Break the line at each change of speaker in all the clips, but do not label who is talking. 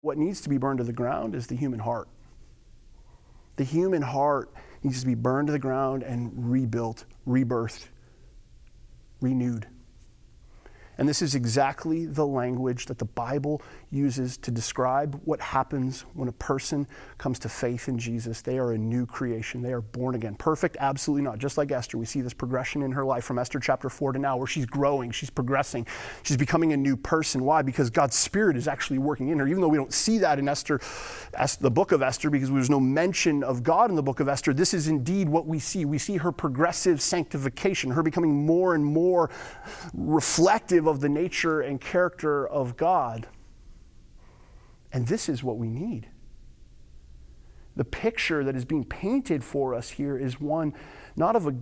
What needs to be burned to the ground is the human heart. The human heart needs to be burned to the ground and rebuilt, rebirthed, renewed. And this is exactly the language that the Bible uses to describe what happens when a person comes to faith in Jesus. They are a new creation. They are born again. Perfect? Absolutely not. Just like Esther, we see this progression in her life from Esther chapter 4 to now, where she's growing, she's progressing, she's becoming a new person. Why? Because God's Spirit is actually working in her. Even though we don't see that in Esther, the book of Esther, because there's no mention of God in the book of Esther, this is indeed what we see. We see her progressive sanctification, her becoming more and more reflective of the nature and character of God. And this is what we need. The picture that is being painted for us here is one not of a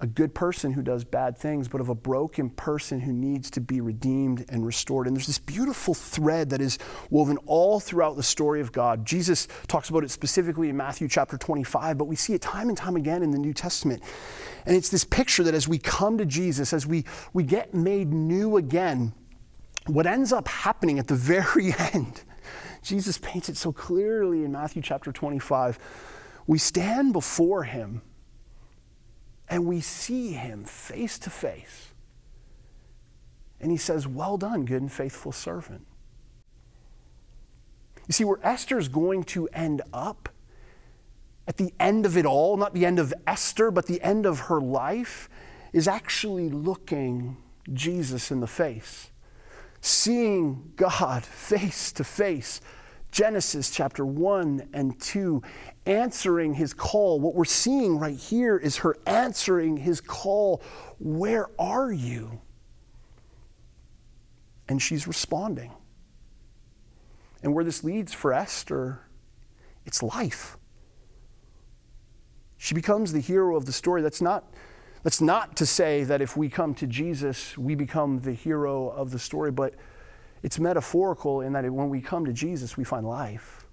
good person who does bad things, but of a broken person who needs to be redeemed and restored. And there's this beautiful thread that is woven all throughout the story of God. Jesus talks about it specifically in Matthew chapter 25, but we see it time and time again in the New Testament. And it's this picture that as we come to Jesus, as we get made new again, what ends up happening at the very end, Jesus paints it so clearly in Matthew chapter 25. We stand before him and we see him face to face. And he says, "Well done, good and faithful servant." You see, where Esther's going to end up at the end of it all, not the end of Esther, but the end of her life, is actually looking Jesus in the face. Seeing God face to face. Genesis chapter 1 and 2, answering his call. What we're seeing right here is her answering his call. Where are you? And she's responding. And where this leads for Esther, it's life. She becomes the hero of the story. That's not to say that if we come to Jesus, we become the hero of the story, but it's metaphorical in that when we come to Jesus, we find life.